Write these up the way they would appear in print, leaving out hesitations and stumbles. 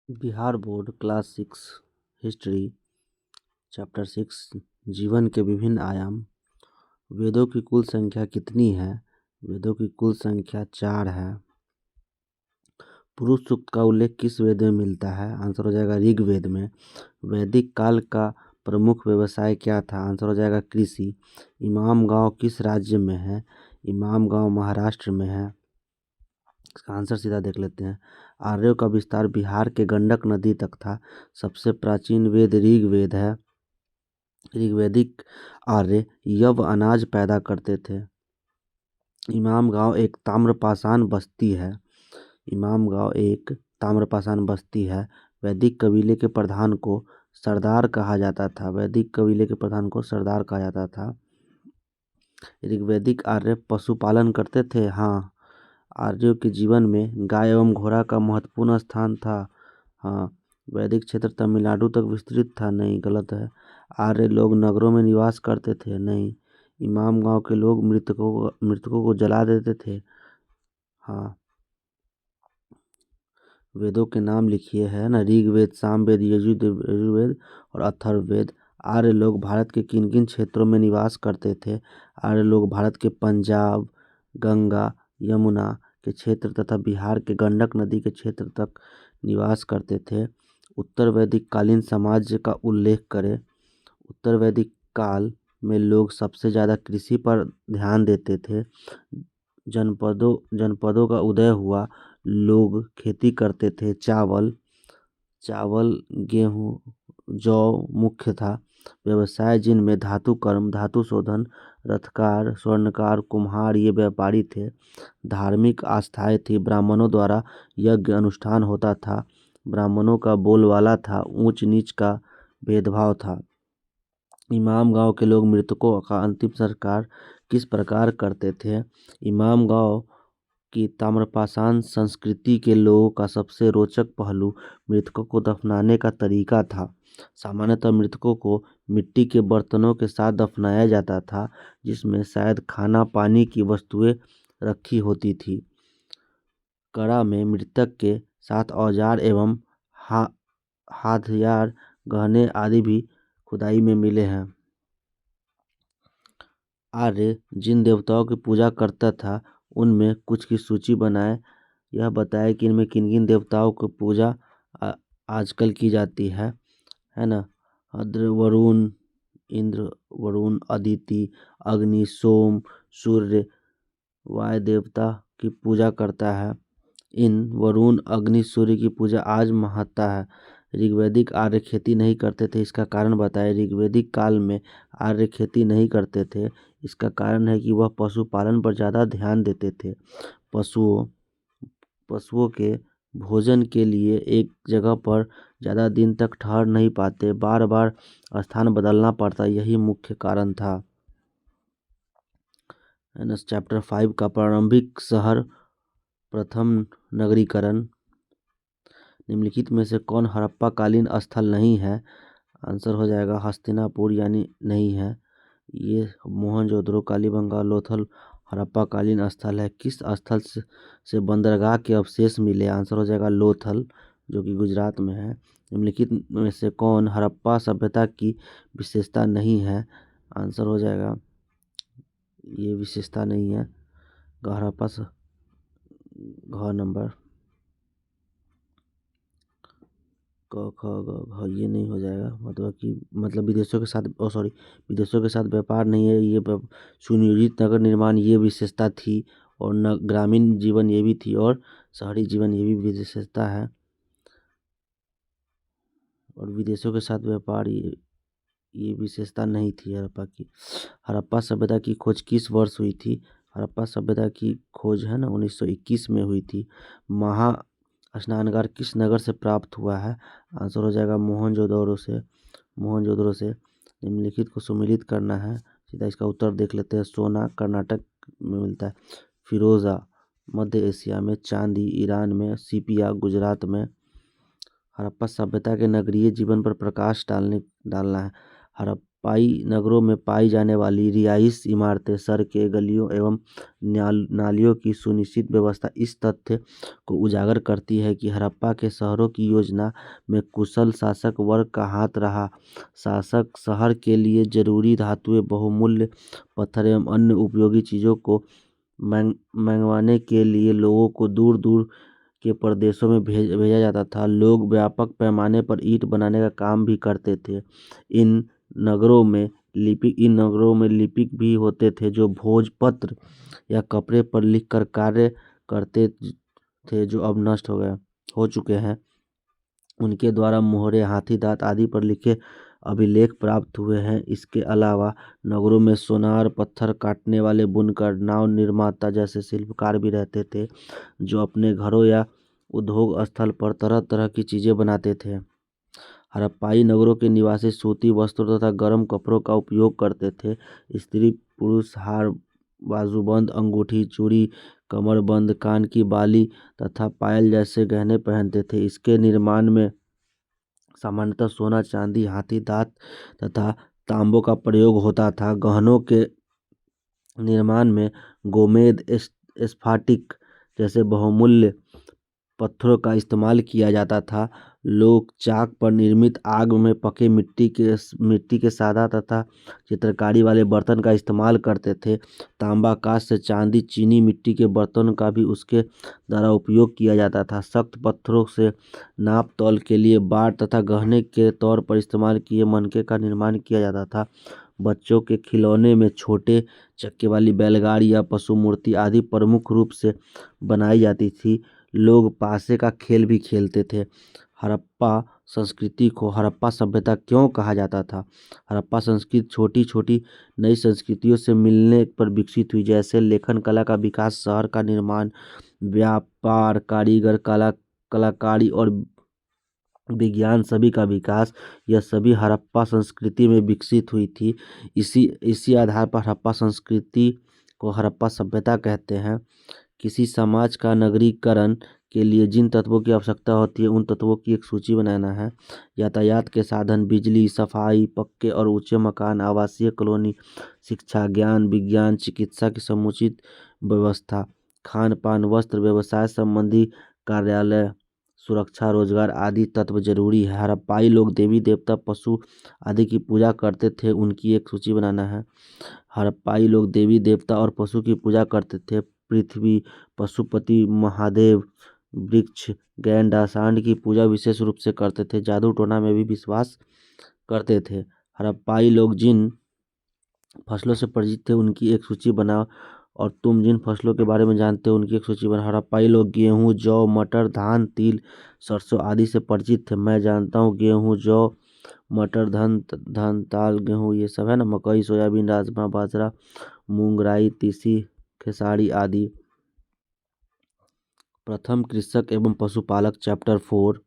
Bihar board class 6 history chapter 6 जीवन के विभिन्न आयाम। वेदों की कुल संख्या कितनी है? वेदों की कुल संख्या 4 है। पुरुष सूक्त का उल्लेख किस वेद में मिलता है? आंसर हो जाएगा ऋग्वेद में। वैदिक काल का प्रमुख व्यवसाय क्या था? आंसर हो जाएगा कृषि। इमाम गांव किस राज्य में है? इमाम गांव महाराष्ट्र में है। इसका आंसर सीधा देख लेते हैं। आर्यों का विस्तार बिहार के गंडक नदी तक था। सबसे प्राचीन वेद ऋग्वेद है। ऋग्वैदिक आर्य यव अनाज पैदा करते थे। इमाम गांव एक ताम्रपाषाण बस्ती है। इमाम गांव एक ताम्रपाषाण बस्ती है। वैदिक कबीले के प्रधान को सरदार कहा जाता था। वैदिक कबीले के प्रधान को सरदार कहा जाता था। ऋग्वैदिक आर्य पशुपालन करते थे। हाँ, आर्यों के जीवन में गाय एवं घोड़ा का महत्वपूर्ण स्थान था। हाँ, वैदिक क्षेत्र तमिलनाडु तक विस्तृत था। नहीं, गलत है। आर्य लोग नगरों में निवास करते थे। नहीं। इमाम गांव के लोग मृतकों को जला देते थे। हाँ। वेदों के नाम लिखिए, है ना। ऋग्वेद, सामवेद, यजुर्वेद और अथर्ववेद। आर्य लोग भारत के किन किन क्षेत्रों में निवास करते थे? आर्य लोग भारत के पंजाब, गंगा, यमुना के क्षेत्र तथा बिहार के गंडक नदी के क्षेत्र तक निवास करते थे। उत्तर वैदिक कालीन समाज का उल्लेख करें। उत्तर वैदिक काल में लोग सबसे ज़्यादा कृषि पर ध्यान देते थे। जनपदों का उदय हुआ। लोग खेती करते थे। चावल, गेहूँ, जौ मुख्य था। व्यवसाय जिनमें धातु कर्म, धातु शोधन, रथकार, स्वर्णकार, कुम्हार ये व्यापारी थे। धार्मिक आस्थाएं थी। ब्राह्मणों द्वारा यज्ञ अनुष्ठान होता था। ब्राह्मणों का बोलबाला था। ऊंच नीच का भेदभाव था। इमाम गांव के लोग मृतकों का अंतिम संस्कार किस प्रकार करते थे? इमाम गांव की ताम्रपाषाण संस्कृति के लोगों का सबसे रोचक पहलू मृतकों को दफनाने का तरीका था। सामान्यतः मृतकों को मिट्टी के बर्तनों के साथ दफनाया जाता था, जिसमें शायद खाना पानी की वस्तुएं रखी होती थी। कड़ा में मृतक के साथ औजार एवं हाथियार, गहने आदि भी खुदाई में मिले हैं। आर्य जिन देवताओं की पूजा करता था उनमें कुछ की सूची बनाए। यह बताए कि इनमें किन किन देवताओं की पूजा आजकल की जाती है ना। वरुण, इंद्र, वरुण, अदिति, अग्नि, सोम, सूर्य, वायु देवता की पूजा करता है। इन वरुण, अग्नि, सूर्य की पूजा आज महत्ता है। ऋग्वैदिक आर्य खेती नहीं करते थे। इसका कारण बताएं। ऋग्वैदिक काल में आर्य खेती नहीं करते थे। इसका कारण है कि वह पशुपालन पर ज़्यादा ध्यान देते थे। पशुओं के भोजन के लिए एक जगह पर ज़्यादा दिन तक ठहर नहीं पाते, बार बार स्थान बदलना पड़ता, यही मुख्य कारण था। चैप्टर 5 का प्रारंभिक शहर प्रथम नगरीकरण। निम्नलिखित में से कौन हड़प्पा कालीन स्थल नहीं है? आंसर हो जाएगा हस्तिनापुर, यानी नहीं है। ये मोहनजोदड़ो, कालीबंगा, लोथल हड़प्पा कालीन स्थल है। किस स्थल से बंदरगाह के अवशेष मिले? आंसर हो जाएगा लोथल, जो कि गुजरात में है। निम्नलिखित में से कौन हड़प्पा सभ्यता की विशेषता नहीं है? आंसर हो जाएगा ये विशेषता नहीं है। हड़प्पा घ नंबर क ख ग घ ये नहीं हो जाएगा। मतलब विदेशों के साथ विदेशों के साथ व्यापार नहीं है। ये सुनियोजित नगर निर्माण ये विशेषता थी, और ग्रामीण जीवन ये भी थी, और शहरी जीवन ये भी विशेषता है। और विदेशों के साथ व्यापार ये विशेषता नहीं थी हड़प्पा की। हड़प्पा सभ्यता की खोज किस वर्ष हुई थी? हड़प्पा सभ्यता की खोज है ना 1921 में हुई थी। महा स्नानगार किस नगर से प्राप्त हुआ है? आंसर हो जाएगा मोहनजोदड़ो से। निम्नलिखित को सुमेलित करना है। सीधा इसका उत्तर देख लेते हैं। सोना कर्नाटक में मिलता है। फिरोजा मध्य एशिया में। चांदी ईरान में। सीपिया गुजरात में। हड़प्पा सभ्यता के नगरीय जीवन पर प्रकाश डालना है। हड़प्पाई नगरों में पाई जाने वाली रिहाइश इमारतें, सड़कें, गलियों एवं नालियों की सुनिश्चित व्यवस्था इस तथ्य को उजागर करती है कि हड़प्पा के शहरों की योजना में कुशल शासक वर्ग का हाथ रहा। शासक शहर के लिए जरूरी धातुएं, बहुमूल्य पत्थर एवं अन्य उपयोगी चीजों को मंगवाने के लिए लोगों को दूर दूर के प्रदेशों में भेजा जाता था। लोग व्यापक पैमाने पर ईंट बनाने का काम भी करते थे। इन नगरों में लिपिक भी होते थे जो भोजपत्र या कपड़े पर लिखकर कार्य करते थे, जो अब नष्ट हो चुके हैं। उनके द्वारा मोहरे, हाथी दांत आदि पर लिखे अभिलेख प्राप्त हुए हैं। इसके अलावा नगरों में सोनार, पत्थर काटने वाले, बुनकर, नाव निर्माता जैसे शिल्पकार भी रहते थे, जो अपने घरों या उद्योग स्थल पर तरह तरह की चीजें बनाते थे। हड़प्पाई नगरों के निवासी सूती वस्त्रों तथा गर्म कपड़ों का उपयोग करते थे। स्त्री पुरुष हार, बाजूबंद, अंगूठी, चूड़ी, कमरबंद, कान की बाली तथा पायल जैसे गहने पहनते थे। इसके निर्माण में सामान्यतः सोना, चांदी, हाथी दांत तथा तांबों का प्रयोग होता था। गहनों के निर्माण में गोमेद, स्फटिक जैसे बहुमूल्य पत्थरों का इस्तेमाल किया जाता था। लोग चाक पर निर्मित, आग में पके मिट्टी के सादा तथा चित्रकारी वाले बर्तन का इस्तेमाल करते थे। तांबा, कांस्य, चांदी, चीनी मिट्टी के बर्तन का भी उसके द्वारा उपयोग किया जाता था। सख्त पत्थरों से नाप तौल के लिए बाड़ तथा गहने के तौर पर इस्तेमाल किए मनके का निर्माण किया जाता था। बच्चों के खिलौने में छोटे चक्के वाली बैलगाड़ी या पशु मूर्ति आदि प्रमुख रूप से बनाई जाती थी। लोग पासे का खेल भी खेलते थे। हड़प्पा संस्कृति को हड़प्पा सभ्यता क्यों कहा जाता था? हड़प्पा संस्कृति छोटी छोटी नई संस्कृतियों से मिलने पर विकसित हुई, जैसे लेखन कला का विकास, शहर का निर्माण, व्यापार, कारीगर, कलाकारी और विज्ञान सभी का विकास। यह सभी हड़प्पा संस्कृति में विकसित हुई थी। इसी आधार पर हड़प्पा संस्कृति को हड़प्पा सभ्यता कहते हैं। किसी समाज का नगरीकरण के लिए जिन तत्वों की आवश्यकता होती है, उन तत्वों की एक सूची बनाना है। यातायात के साधन, बिजली, सफाई, पक्के और ऊंचे मकान, आवासीय कॉलोनी, शिक्षा, ज्ञान, विज्ञान, चिकित्सा की समुचित व्यवस्था, खान पान, वस्त्र, व्यवसाय संबंधी कार्यालय, सुरक्षा, रोजगार आदि तत्व जरूरी है। हड़प्पाई लोग देवी देवता, पशु आदि की पूजा करते थे, उनकी एक सूची बनाना है। हड़प्पाई लोग देवी देवता और पशु की पूजा करते थे। पृथ्वी, पशुपति, महादेव, वृक्ष, गैंडा, सांड की पूजा विशेष रूप से करते थे। जादू टोना में भी विश्वास करते थे। हड़प्पाई लोग जिन फसलों से परिचित थे, उनकी एक सूची बनाओ, और तुम जिन फसलों के बारे में जानते हो उनकी एक सूची बनाओ। हड़प्पाई लोग गेहूं, जौ, मटर, धान, तिल, सरसों आदि से परिचित थे। मैं जानता हूँ गेहूं, जौ, मटर, धान, ताल, गेहूं, ये सब है ना, मकई, सोयाबीन, राजमा, बाजरा, मूंग, राई, तीसी, खेसारी आदि। प्रथम कृषक एवं पशुपालक, चैप्टर 4।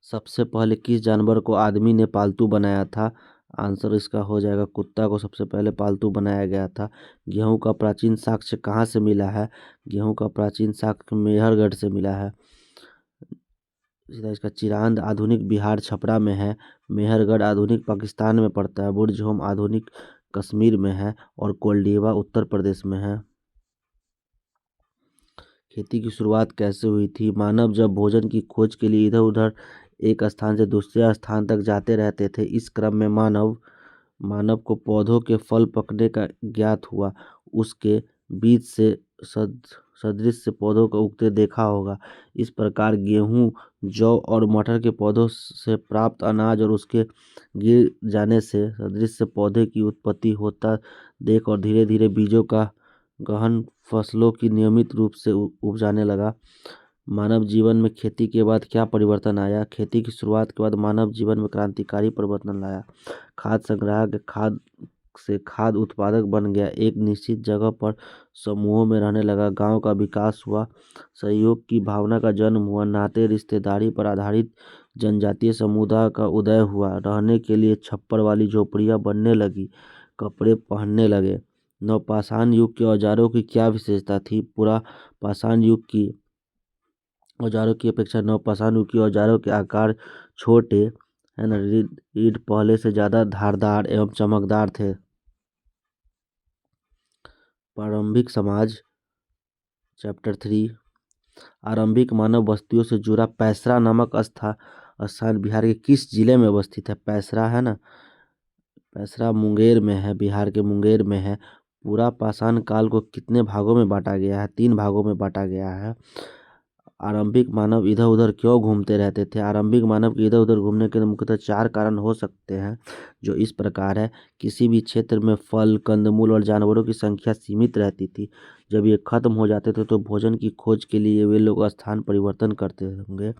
सबसे पहले किस जानवर को आदमी ने पालतू बनाया था? आंसर इसका हो जाएगा कुत्ता को सबसे पहले पालतू बनाया गया था। गेहूं का प्राचीन साक्ष्य कहाँ से मिला है? गेहूं का प्राचीन साक्ष्य मेहरगढ़ से मिला है। इसका चिरांद आधुनिक बिहार छपरा में है। मेहरगढ़ आधुनिक पाकिस्तान में पड़ता है। बुर्ज होम आधुनिक कश्मीर में है और कोल्डिवा उत्तर प्रदेश में है। खेती की शुरुआत कैसे हुई थी? मानव जब भोजन की खोज के लिए इधर उधर एक स्थान से दूसरे स्थान तक जाते रहते थे, इस क्रम में मानव को पौधों के फल पकने का ज्ञात हुआ। उसके बीज से सदृश से पौधों को उगते देखा होगा। इस प्रकार गेहूं, जौ और मटर के पौधों से प्राप्त अनाज और उसके गिर जाने से सदृश से पौधे की उत्पत्ति होता देख और धीरे धीरे बीजों का गहन फसलों की नियमित रूप से उपजाने लगा। मानव जीवन में खेती के बाद क्या परिवर्तन आया? खेती की शुरुआत के बाद मानव जीवन में क्रांतिकारी परिवर्तन लाया। खाद्य संग्राहक खाद्य उत्पादक बन गया। एक निश्चित जगह पर समूहों में रहने लगा। गांव का विकास हुआ। सहयोग की भावना का जन्म हुआ। नाते रिश्तेदारी पर आधारित जनजातीय समुदाय का उदय हुआ। रहने के लिए छप्पर वाली झोपड़ियां बनने लगी। कपड़े पहनने लगे। नवपाषाण युग के औजारों की क्या विशेषता थी? पुरापाषाण युग की औजारों की अपेक्षा नवपाषाण युग के औजारों के आकार छोटे, है ना। ईंट पहले से ज्यादा धारदार एवं चमकदार थे। प्रारंभिक समाज चैप्टर 3। आरंभिक मानव बस्तियों से जुड़ा पैसरा नामक स्थान बिहार के किस जिले में अवस्थित है? पैसरा है ना, पैसरा मुंगेर में है, बिहार के मुंगेर में है। पूरा पाषाण काल को कितने भागों में बांटा गया है? 3 भागों में बांटा गया है। आरंभिक मानव इधर उधर क्यों घूमते रहते थे? आरंभिक मानव के इधर उधर घूमने के मुख्यतः 4 कारण हो सकते हैं, जो इस प्रकार है। किसी भी क्षेत्र में फल, कंदमूल और जानवरों की संख्या सीमित रहती थी। जब ये खत्म हो जाते थे तो भोजन की खोज के लिए वे लोग स्थान परिवर्तन करते होंगे।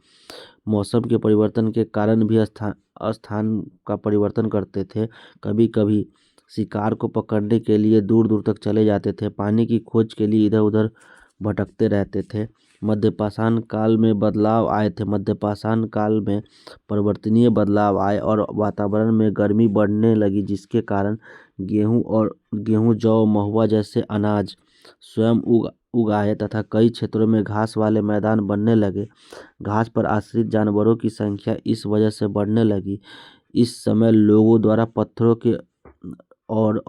मौसम के परिवर्तन के कारण भी स्थान का परिवर्तन करते थे। कभी कभी शिकार को पकड़ने के लिए दूर दूर तक चले जाते थे। पानी की खोज के लिए इधर उधर भटकते रहते थे। मध्यपाषाण काल में बदलाव आए थे। मध्यपाषाण काल में परिवर्तनीय बदलाव आए और वातावरण में गर्मी बढ़ने लगी, जिसके कारण गेहूं, जौ, महुआ जैसे अनाज स्वयं उगाए तथा कई क्षेत्रों में घास वाले मैदान बनने लगे। घास पर आश्रित जानवरों की संख्या इस वजह से बढ़ने लगी। इस समय लोगों द्वारा पत्थरों के और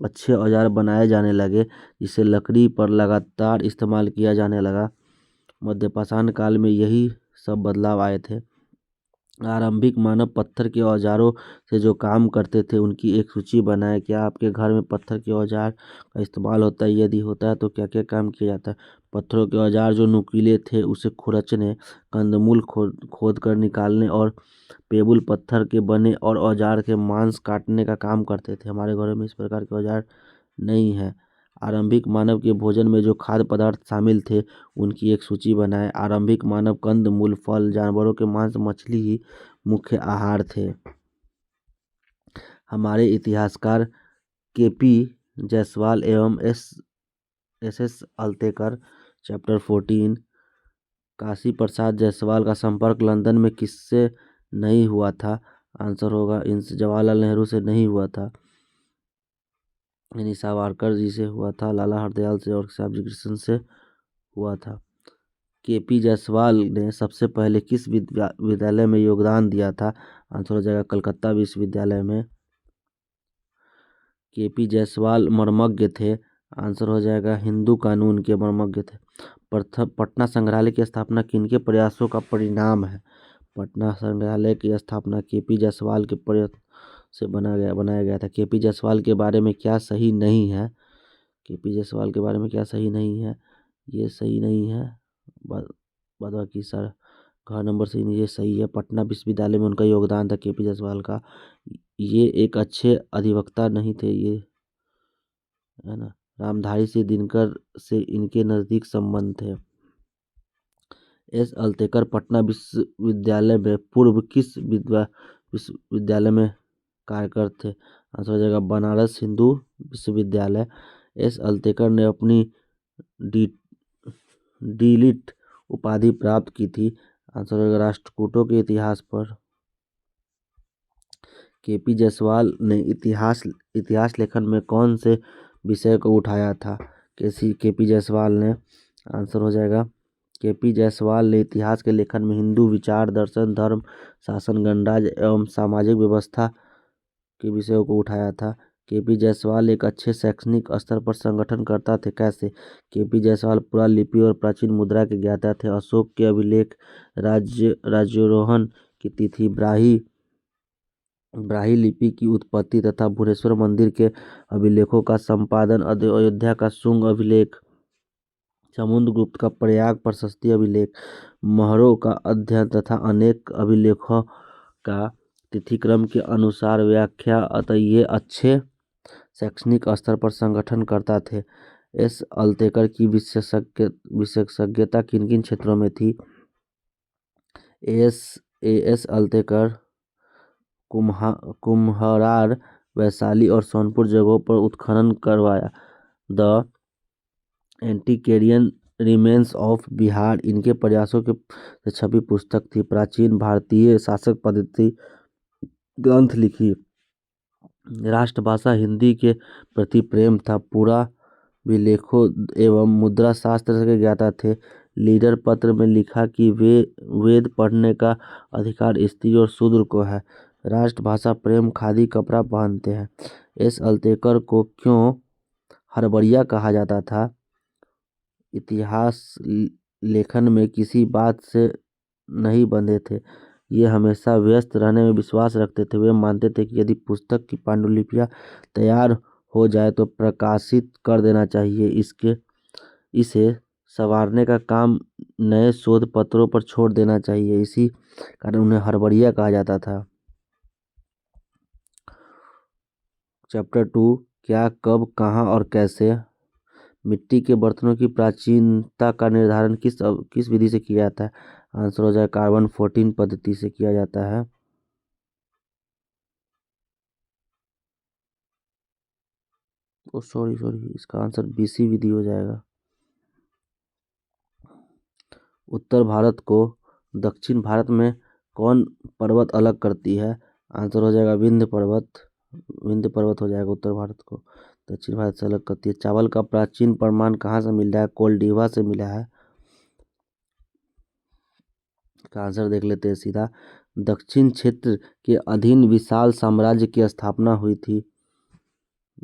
अच्छे औजार बनाए जाने लगे, जिससे लकड़ी पर लगातार इस्तेमाल किया जाने लगा। मध्यपाषाण काल में यही सब बदलाव आए थे। आरंभिक मानव पत्थर के औजारों से जो काम करते थे उनकी एक सूची बनाएं। क्या आपके घर में पत्थर के औजार का इस्तेमाल होता है? यदि होता है तो क्या क्या काम किया जाता है? पत्थरों के औजार जो नुकीले थे उसे खुरचने, कंदमूल खोद कर निकालने और पेबुल पत्थर के बने और औजार के मांस काटने का काम करते थे। हमारे घरों में इस प्रकार के औजार नहीं है। आरंभिक मानव के भोजन में जो खाद्य पदार्थ शामिल थे उनकी एक सूची बनाएं। आरंभिक मानव कंद मूल, फल, जानवरों के मांस, मछली ही मुख्य आहार थे। हमारे इतिहासकार केपी जायसवाल एवं एस अल्तेकर चैप्टर 14। काशी प्रसाद जायसवाल का संपर्क लंदन में किससे नहीं हुआ था? आंसर होगा इनसे जवाहरलाल नेहरू से नहीं हुआ था, यानी सावरकर जी से हुआ था, लाला हरदयाल से और श्यामजी कृष्ण से हुआ था। केपी जायसवाल ने सबसे पहले किस विद्यालय में योगदान दिया था? आंसर हो जाएगा कलकत्ता विश्वविद्यालय में। केपी जायसवाल मर्मज्ञ थे। आंसर हो जाएगा हिंदू कानून के मर्मज्ञ थे। पटना संग्रहालय की स्थापना किनके प्रयासों का परिणाम है? पटना संग्रहालय की स्थापना केपी जायसवाल के प्रयास से बनाया गया था। केपी जायसवाल के बारे में क्या सही नहीं है? केपी जायसवाल के बारे में क्या सही नहीं है? ये सही नहीं है। बाद बाकी सर घ नंबर सही नहीं, ये सही है। पटना विश्वविद्यालय में उनका योगदान था केपी जायसवाल का। ये एक अच्छे अधिवक्ता नहीं थे, ये है ना। रामधारी सिंह दिनकर से इनके नज़दीक संबंध थे। एस अल्तेकर पटना विश्वविद्यालय में पूर्व किस विश्वविद्यालय में कार्यरत थे? आंसर हो जाएगा बनारस हिंदू विश्वविद्यालय। एस अल्तेकर ने अपनी डीलिट उपाधि प्राप्त की थी। आंसर हो जाएगा राष्ट्रकूटों के इतिहास पर। केपी जायसवाल ने इतिहास लेखन में कौन से विषय को उठाया था? केपी जायसवाल ने, आंसर हो जाएगा केपी जायसवाल ने इतिहास के लेखन में हिंदू विचार, दर्शन, धर्म, शासन, गणराज्य एवं सामाजिक व्यवस्था के विषयों को उठाया था। केपी जायसवाल एक अच्छे शैक्षणिक स्तर पर संगठन करता थे। कैसे? केपी जायसवाल पुरालिपि और प्राचीन मुद्रा के ज्ञाता थे। अशोक के अभिलेख, राज्यारोहण की तिथि, ब्राह्मी लिपि की उत्पत्ति तथा भुवनेश्वर मंदिर के अभिलेखों का संपादन, अयोध्या का शुंग अभिलेख, समुद्रगुप्त का प्रयाग प्रशस्ति अभिलेख, महरों का अध्ययन तथा अनेक अभिलेखों का तिथिक्रम के अनुसार व्याख्या, अतः ये अच्छे शैक्षणिक स्तर पर संगठन करता थे। एस अल्तेकर की विशेषज्ञता किन किन क्षेत्रों में थी? एस अल्तेकर कुम्हरार, वैशाली और सोनपुर जगहों पर उत्खनन करवाया। द एंटिक्वेरियन रिमेन्स ऑफ बिहार इनके प्रयासों के छपी पुस्तक थी। प्राचीन भारतीय शासक पद्धति ग्रंथ लिखी। राष्ट्रभाषा हिंदी के प्रति प्रेम था। पूरा विलेखों एवं मुद्रा शास्त्र के ज्ञाता थे। लीडर पत्र में लिखा कि वेद पढ़ने का अधिकार स्त्री और शूद्र को है। राष्ट्रभाषा प्रेम खादी कपड़ा पहनते हैं। एस अल्तेकर को क्यों हड़बड़िया कहा जाता था? इतिहास लेखन में किसी बात से नहीं बंधे थे। ये हमेशा व्यस्त रहने में विश्वास रखते थे। वे मानते थे कि यदि पुस्तक की पांडुलिपियां तैयार हो जाए तो प्रकाशित कर देना चाहिए। इसे संवारने का काम नए शोध पत्रों पर छोड़ देना चाहिए। इसी कारण उन्हें हड़बड़िया कहा जाता था। चैप्टर 2, क्या, कब, कहाँ और कैसे। मिट्टी के बर्तनों की प्राचीनता का निर्धारण किस विधि से किया जाता है? आंसर हो जाए कार्बन 14 पद्धति से किया जाता है। सॉरी इसका आंसर बीसी विधि हो जाएगा। उत्तर भारत को दक्षिण भारत में कौन पर्वत अलग करती है? आंसर हो जाएगा विंध्य पर्वत। विंध्य पर्वत हो जाएगा उत्तर भारत को दक्षिण भारत से अलग करती है। चावल का प्राचीन प्रमाण कहाँ से मिल रहा है? कोल्डिवा से मिला है। का आंसर देख लेते हैं सीधा। दक्षिण क्षेत्र के अधीन विशाल साम्राज्य की स्थापना हुई थी।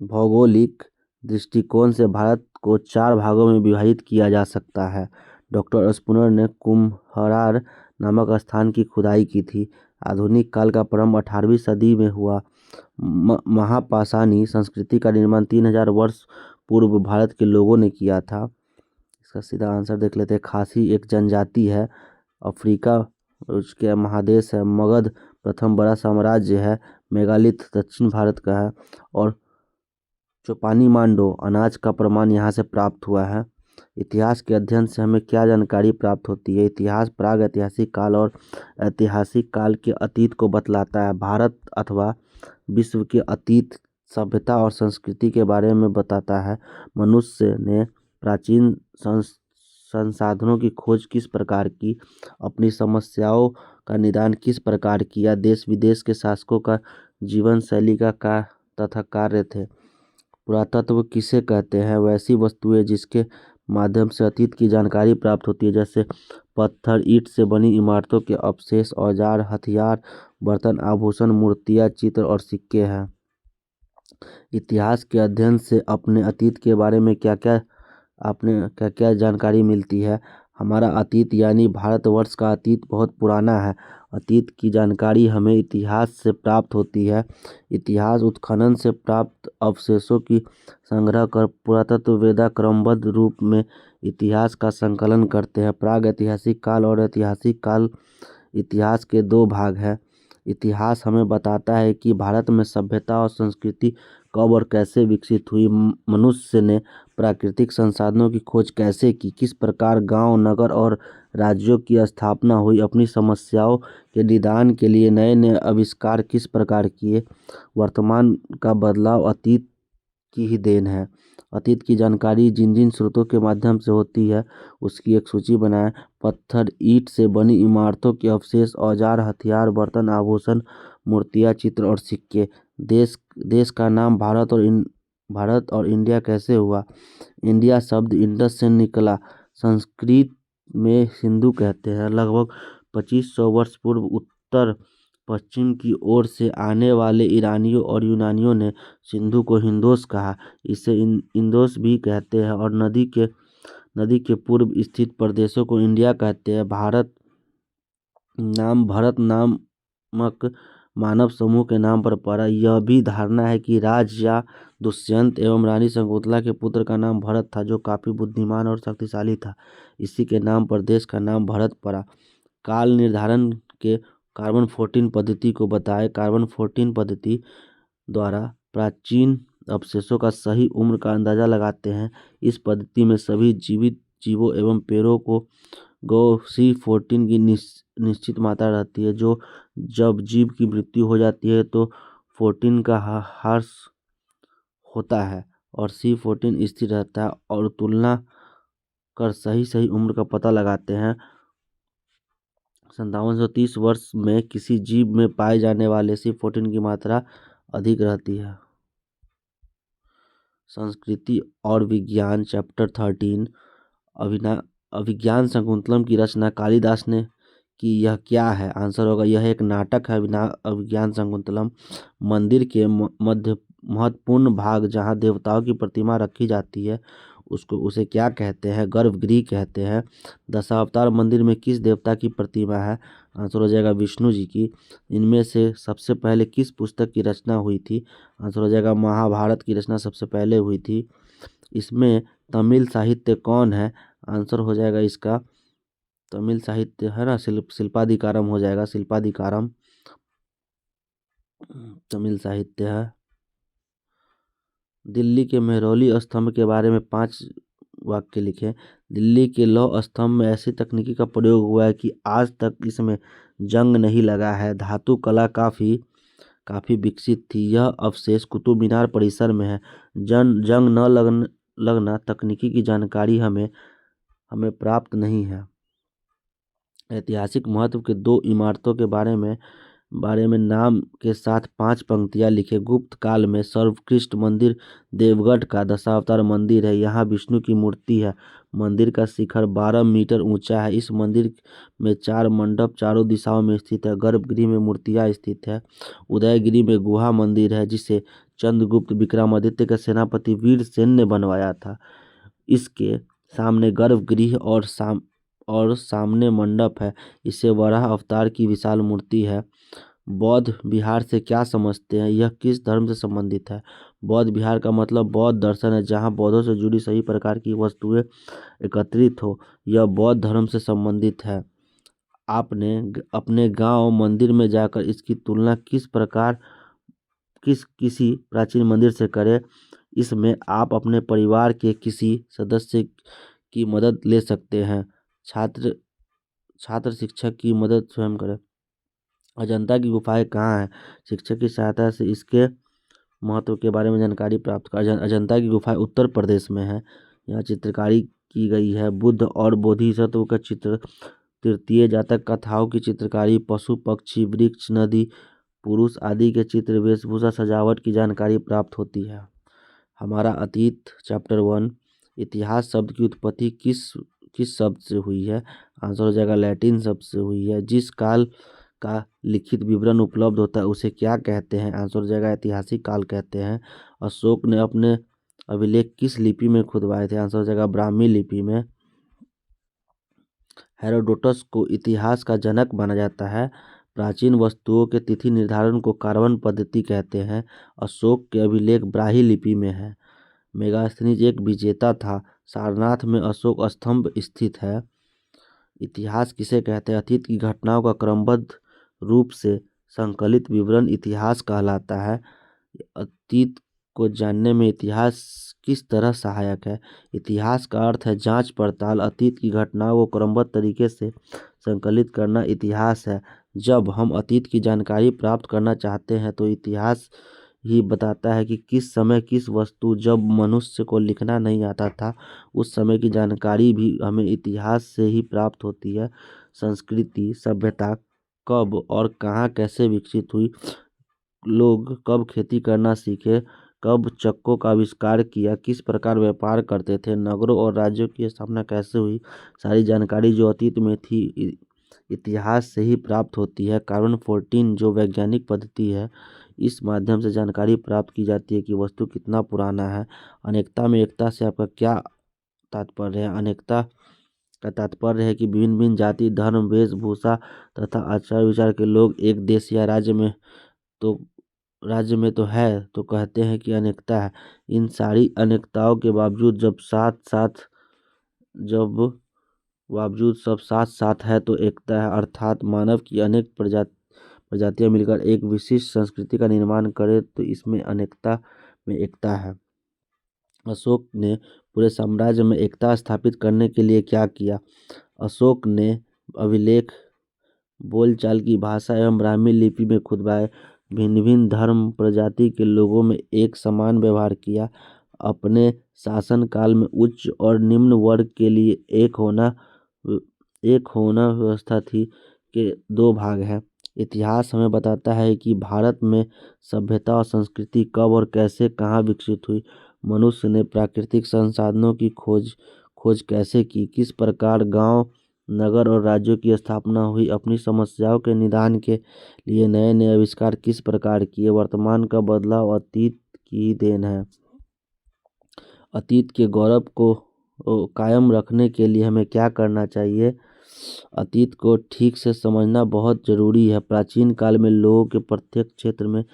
भौगोलिक दृष्टिकोण से भारत को 4 भागों में विभाजित किया जा सकता है। डॉक्टर स्पूनर ने कुम्हरार नामक स्थान की खुदाई की थी। आधुनिक काल का प्रारंभ 18वीं सदी में हुआ। महापाषाणी संस्कृति का निर्माण 3000 वर्ष पूर्व भारत के लोगों ने किया था। इसका सीधा आंसर देख लेते हैं। खासी एक जनजाति है। अफ्रीका उसके महादेश है। मगध प्रथम बड़ा साम्राज्य है। मेगालिथ दक्षिण भारत का है। और चौपानी मांडो अनाज का प्रमाण यहाँ से प्राप्त हुआ है। इतिहास के अध्ययन से हमें क्या जानकारी प्राप्त होती है? इतिहास प्राग ऐतिहासिक काल और ऐतिहासिक काल के अतीत को बतलाता है। भारत अथवा विश्व के अतीत सभ्यता और संस्कृति के बारे में बताता है। मनुष्य ने प्राचीन संसाधनों की खोज किस प्रकार की? अपनी समस्याओं का निदान किस प्रकार किया? देश विदेश के शासकों का जीवन शैली का तथा कार्य थे। पुरातत्व किसे कहते हैं? वैसी वस्तुएं जिसके माध्यम से अतीत की जानकारी प्राप्त होती है, जैसे पत्थर, ईंट से बनी इमारतों के अवशेष, औजार, हथियार, बर्तन, आभूषण, मूर्तियां, चित्र और सिक्के हैं। इतिहास के अध्ययन से अपने अतीत के बारे में क्या क्या जानकारी मिलती है? हमारा अतीत यानी भारतवर्ष का अतीत बहुत पुराना है। अतीत की जानकारी हमें इतिहास से प्राप्त होती है। इतिहास उत्खनन से प्राप्त अवशेषों की संग्रह कर पुरातत्ववेत्ता क्रमबद्ध रूप में इतिहास का संकलन करते हैं। प्राग ऐतिहासिक काल और ऐतिहासिक काल इतिहास के 2 भाग हैं। इतिहास हमें बताता है कि भारत में सभ्यता और संस्कृति कब और कैसे विकसित हुई। मनुष्य ने प्राकृतिक संसाधनों की खोज कैसे की? किस प्रकार गांव, नगर और राज्यों की स्थापना हुई? अपनी समस्याओं के निदान के लिए नए नए आविष्कार किस प्रकार किए? वर्तमान का बदलाव अतीत की ही देन है। अतीत की जानकारी जिन जिन स्रोतों के माध्यम से होती है उसकी एक सूची बनाएं। पत्थर, ईंट से बनी इमारतों के अवशेष, औजार, हथियार, बर्तन, आभूषण, मूर्तियां, चित्र और सिक्के। देश का नाम भारत और इंडिया कैसे हुआ? इंडिया शब्द इंडस से निकला। संस्कृत में सिंधु कहते हैं। लगभग 2500 वर्ष पूर्व उत्तर पश्चिम की ओर से आने वाले ईरानियों और यूनानियों ने सिंधु को हिंदोस कहा। इसे इंदोस भी कहते हैं। और नदी के पूर्व स्थित प्रदेशों को इंडिया कहते हैं। भारत नामक मानव समूह के नाम पर पड़ा। यह भी धारणा है कि राजा दुष्यंत एवं रानी शकुंतला के पुत्र का नाम भरत था, जो काफी बुद्धिमान और शक्तिशाली था। इसी के नाम पर देश का नाम भारत पड़ा। काल निर्धारण के कार्बन 14 पद्धति को बताएं। कार्बन 14 पद्धति द्वारा प्राचीन अवशेषों का सही उम्र का अंदाजा लगाते हैं। इस पद्धति में सभी जीवित जीवों एवं पेड़ों को C14 की निश्चित मात्रा रहती है। जब जीव की मृत्यु हो जाती है तो 14 का ह्रास होता है और C14 स्थिर रहता है। और तुलना कर सही उम्र का पता लगाते हैं। 5730 वर्ष में किसी जीव में पाए जाने वाले C14 की मात्रा अधिक रहती है। संस्कृति और विज्ञान चैप्टर 13 अभिज्ञान शाकुंतलम की रचना कालिदास ने की, यह क्या है? आंसर होगा यह एक नाटक है अभिज्ञान शाकुंतलम। मंदिर के मध्य महत्वपूर्ण भाग जहाँ देवताओं की प्रतिमा रखी जाती है उसे क्या कहते हैं? गर्भगृह कहते हैं। दशावतार मंदिर में किस देवता की प्रतिमा है? आंसर हो जाएगा विष्णु जी की। इनमें से सबसे पहले किस पुस्तक की रचना हुई थी? आंसर हो जाएगा महाभारत की रचना सबसे पहले हुई थी। इसमें तमिल साहित्य कौन है? आंसर हो जाएगा इसका तमिल साहित्य है ना, शिल्पाधिकारम हो जाएगा, शिल्पाधिकारम तमिल साहित्य है। दिल्ली के मेहरौली स्तंभ के बारे में 5 वाक्य लिखें। दिल्ली के लौह स्तंभ में ऐसी तकनीकी का प्रयोग हुआ है कि आज तक इसमें जंग नहीं लगा है। धातु कला काफ़ी विकसित थी। यह अवशेष कुतुब मीनार परिसर में है। जंग न लगना तकनीकी की जानकारी हमें प्राप्त नहीं है। ऐतिहासिक महत्व के 2 इमारतों के बारे में नाम के साथ 5 पंक्तियाँ लिखे। गुप्त काल में सर्वोत्कृष्ट मंदिर देवगढ़ का दशावतार मंदिर है। यहाँ विष्णु की मूर्ति है। मंदिर का शिखर 12 मीटर ऊंचा है। इस मंदिर में 4 मंडप चारों दिशाओं में स्थित है। गर्भगृह में मूर्तियाँ स्थित है। उदयगिरी में गुहा मंदिर है जिसे चंद्रगुप्त विक्रमादित्य के सेनापति वीरसेन ने बनवाया था। इसके सामने गर्भगृह और सामने मंडप है। इसे वराह अवतार की विशाल मूर्ति है। बौद्ध विहार से क्या समझते हैं? यह किस धर्म से संबंधित है? बौद्ध विहार का मतलब बौद्ध दर्शन है, जहाँ बौद्धों से जुड़ी सभी प्रकार की वस्तुएं एकत्रित हो। यह बौद्ध धर्म से संबंधित है। आपने अपने गांव मंदिर में जाकर इसकी तुलना किसी प्राचीन मंदिर से करें। इसमें आप अपने परिवार के किसी सदस्य की मदद ले सकते हैं। छात्र शिक्षक की मदद स्वयं करें। अजंता की गुफाएं कहाँ हैं? शिक्षक की सहायता से इसके महत्व के बारे में जानकारी प्राप्त कर। अजंता की गुफाएं उत्तर प्रदेश में है। यहाँ चित्रकारी की गई है। बुद्ध और बोधिसत्व का चित्र, तृतीय जातक कथाओं की चित्रकारी, पशु पक्षी वृक्ष नदी पुरुष आदि के चित्र, वेशभूषा सजावट की जानकारी प्राप्त होती है। हमारा अतीत चैप्टर 1। इतिहास शब्द की उत्पत्ति किस शब्द से हुई है? आंसर हो जाएगा लैटिन शब्द से हुई है। जिस काल का लिखित विवरण उपलब्ध होता है उसे क्या कहते हैं? आंसर हो जाएगा ऐतिहासिक काल कहते हैं। अशोक ने अपने अभिलेख किस लिपि में खुदवाए थे? आंसर हो जाएगा ब्राह्मी लिपि में। हेरोडोटस को इतिहास का जनक माना जाता है। प्राचीन वस्तुओं के तिथि निर्धारण को कार्बन पद्धति कहते हैं। अशोक के अभिलेख ब्राह्मी लिपि में है। मेगास्थनीज एक विजेता था। सारनाथ में अशोक स्तंभ स्थित है। इतिहास किसे कहते हैं? अतीत की घटनाओं का क्रमबद्ध रूप से संकलित विवरण इतिहास कहलाता है। अतीत को जानने में इतिहास किस तरह सहायक है? इतिहास का अर्थ है जांच पड़ताल। अतीत की घटनाओं को क्रमबद्ध तरीके से संकलित करना इतिहास है। जब हम अतीत की जानकारी प्राप्त करना चाहते हैं तो इतिहास ही बताता है कि किस समय किस वस्तु, जब मनुष्य को लिखना नहीं आता था उस समय की जानकारी भी हमें इतिहास से ही प्राप्त होती है। संस्कृति सभ्यता कब और कहाँ कैसे विकसित हुई? लोग कब खेती करना सीखे? कब चक्कों का आविष्कार किया? किस प्रकार व्यापार करते थे? नगरों और राज्यों की स्थापना कैसे हुई? सारी जानकारी जो अतीत में थी इतिहास से ही प्राप्त होती है। कार्बन 14 जो वैज्ञानिक पद्धति है, इस माध्यम से जानकारी प्राप्त की जाती है कि वस्तु कितना पुराना है। अनेकता में एकता से आपका क्या तात्पर्य है? अनेकता का तात्पर्य है कि भिन्न भिन्न जाति धर्म वेशभूषा तथा आचार विचार के लोग एक देश या राज्य में तो है तो कहते हैं कि अनेकता है। इन सारी अनेकताओं के बावजूद सब साथ साथ है तो एकता है। अर्थात मानव की अनेक प्रजातियां मिलकर एक विशिष्ट संस्कृति का निर्माण करे तो इसमें अनेकता में एकता है। अशोक ने पूरे साम्राज्य में एकता स्थापित करने के लिए क्या किया? अशोक ने अभिलेख बोलचाल की भाषा एवं ब्राह्मी लिपि में खुदवाए। भिन्न भिन्न धर्म प्रजाति के लोगों में एक समान व्यवहार किया। अपने शासनकाल में उच्च और निम्न वर्ग के लिए एक होना व्यवस्था थी के 2 भाग हैं। इतिहास हमें बताता है कि भारत में सभ्यता और संस्कृति कब और कैसे कहाँ विकसित हुई। मनुष्य ने प्राकृतिक संसाधनों की खोज खोज कैसे की, किस प्रकार गांव, नगर और राज्यों की स्थापना हुई, अपनी समस्याओं के निदान के लिए नए नए आविष्कार किस प्रकार किए, वर्तमान का बदलाव अतीत की ही देन है। अतीत के गौरव को कायम रखने के लिए हमें क्या करना चाहिए? अतीत को ठीक से समझना बहुत जरूरी है। प्राचीन काल में लोगों के प्रत्येक क्षेत्र में